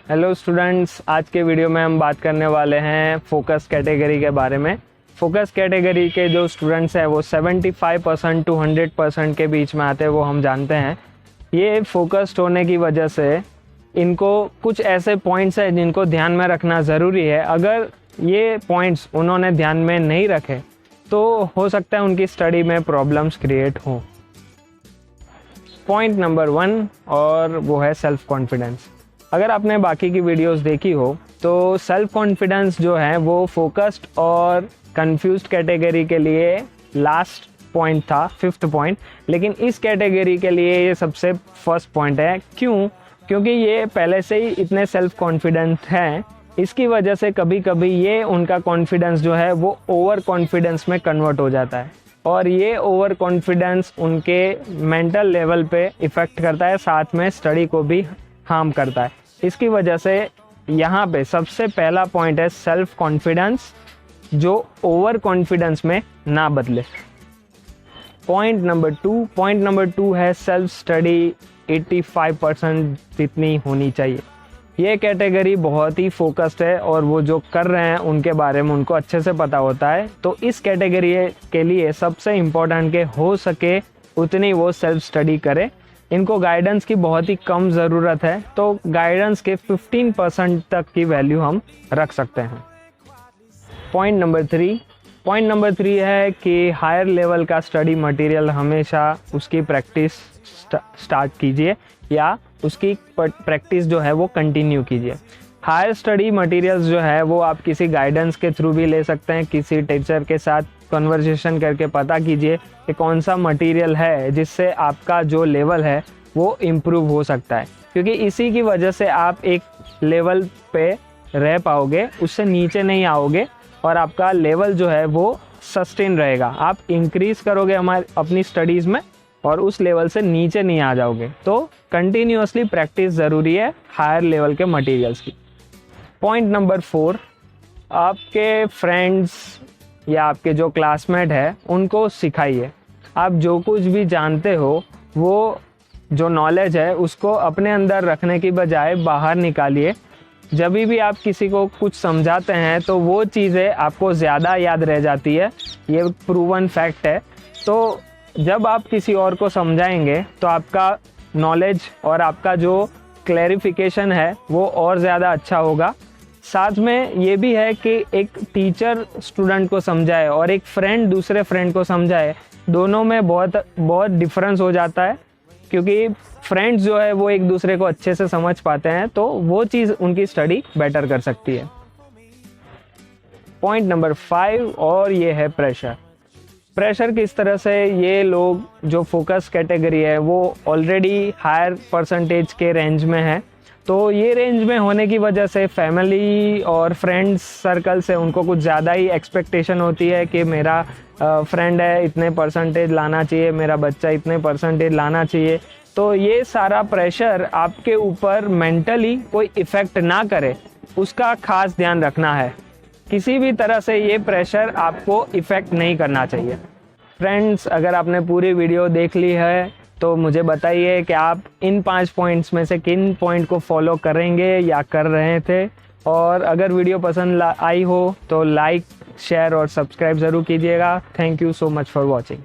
Hello students, आज के video में हम बात करने वाले हैं फोकस कैटेगरी के बारे में। फोकस कैटेगरी के जो स्टूडेंट्स हैं वो 75% टू 100% के बीच में आते हैं, वो हम जानते हैं। ये फोकस्ड होने की वजह से इनको कुछ ऐसे पॉइंट्स हैं जिनको ध्यान में रखना ज़रूरी है। अगर ये पॉइंट्स उन्होंने ध्यान में नहीं रखे तो हो सकता है उनकी स्टडी में प्रॉब्लम्स क्रिएट हों। पॉइंट नंबर 1 और वो है सेल्फ़ कॉन्फिडेंस। अगर आपने बाकी की वीडियोस देखी हो तो सेल्फ़ कॉन्फिडेंस जो है वो फोकस्ड और कंफ्यूज्ड कैटेगरी के लिए लास्ट पॉइंट था, 5th पॉइंट, लेकिन इस कैटेगरी के लिए ये सबसे फर्स्ट पॉइंट है। क्यों? क्योंकि ये पहले से ही इतने सेल्फ़ कॉन्फिडेंट हैं, इसकी वजह से कभी कभी ये उनका कॉन्फिडेंस जो है वो ओवर कॉन्फिडेंस में कन्वर्ट हो जाता है और ये ओवर कॉन्फिडेंस उनके मेंटल लेवल पे इफ़ेक्ट करता है, साथ में स्टडी को भी हार्म करता है। इसकी वजह से यहाँ पे सबसे पहला पॉइंट है सेल्फ कॉन्फिडेंस, जो ओवर कॉन्फिडेंस में ना बदले। पॉइंट नंबर 2 है सेल्फ स्टडी 85% जितनी होनी चाहिए। ये कैटेगरी बहुत ही फोकस्ड है और वो जो कर रहे हैं उनके बारे में उनको अच्छे से पता होता है। तो इस कैटेगरी के लिए सबसे इम्पोर्टेंट के हो सके उतनी वो सेल्फ स्टडी करे। इनको गाइडेंस की बहुत ही कम ज़रूरत है, तो गाइडेंस के 15% तक की वैल्यू हम रख सकते हैं। पॉइंट नंबर 3 है कि हायर लेवल का स्टडी मटेरियल हमेशा उसकी प्रैक्टिस स्टार्ट कीजिए या उसकी प्रैक्टिस जो है वो कंटिन्यू कीजिए। हायर स्टडी मटेरियल्स जो है वो आप किसी गाइडेंस के थ्रू भी ले सकते हैं, किसी टीचर के साथ कन्वर्सेशन करके पता कीजिए कि कौन सा मटेरियल है जिससे आपका जो लेवल है वो इम्प्रूव हो सकता है, क्योंकि इसी की वजह से आप एक लेवल पे रह पाओगे, उससे नीचे नहीं आओगे और आपका लेवल जो है वो सस्टेन रहेगा। आप इंक्रीज़ करोगे अपनी स्टडीज़ में और उस लेवल से नीचे नहीं आ जाओगे। तो कंटिन्यूअसली प्रैक्टिस ज़रूरी है हायर लेवल के मटेरियल्स की। पॉइंट नंबर 4, आपके फ्रेंड्स या आपके जो क्लासमेट है उनको सिखाइए। आप जो कुछ भी जानते हो वो जो नॉलेज है उसको अपने अंदर रखने की बजाय बाहर निकालिए। जब भी आप किसी को कुछ समझाते हैं तो वो चीज़ें आपको ज़्यादा याद रह जाती है, ये प्रूवन फैक्ट है। तो जब आप किसी और को समझाएंगे तो आपका नॉलेज और आपका जो क्लैरिफिकेशन है वो और ज़्यादा अच्छा होगा। साथ में ये भी है कि एक टीचर स्टूडेंट को समझाए और एक फ्रेंड दूसरे फ्रेंड को समझाए, दोनों में बहुत डिफरेंस हो जाता है, क्योंकि फ्रेंड्स जो है वो एक दूसरे को अच्छे से समझ पाते हैं, तो वो चीज़ उनकी स्टडी बेटर कर सकती है। पॉइंट नंबर 5 और ये है प्रेशर किस तरह से ये लोग जो फोकस कैटेगरी है वो ऑलरेडी हायर परसेंटेज के रेंज में है, तो ये रेंज में होने की वजह से फैमिली और फ्रेंड्स सर्कल से उनको कुछ ज़्यादा ही एक्सपेक्टेशन होती है कि मेरा फ्रेंड है इतने परसेंटेज लाना चाहिए, मेरा बच्चा इतने परसेंटेज लाना चाहिए। तो ये सारा प्रेशर आपके ऊपर मेंटली कोई इफ़ेक्ट ना करे, उसका खास ध्यान रखना है। किसी भी तरह से ये प्रेशर आपको इफ़ेक्ट नहीं करना चाहिए। फ्रेंड्स, अगर आपने पूरी वीडियो देख ली है तो मुझे बताइए कि आप इन 5 पॉइंट्स में से किन पॉइंट को फॉलो करेंगे या कर रहे थे। और अगर वीडियो पसंद आई हो तो लाइक, शेयर और सब्सक्राइब ज़रूर कीजिएगा। Thank you so much for watching.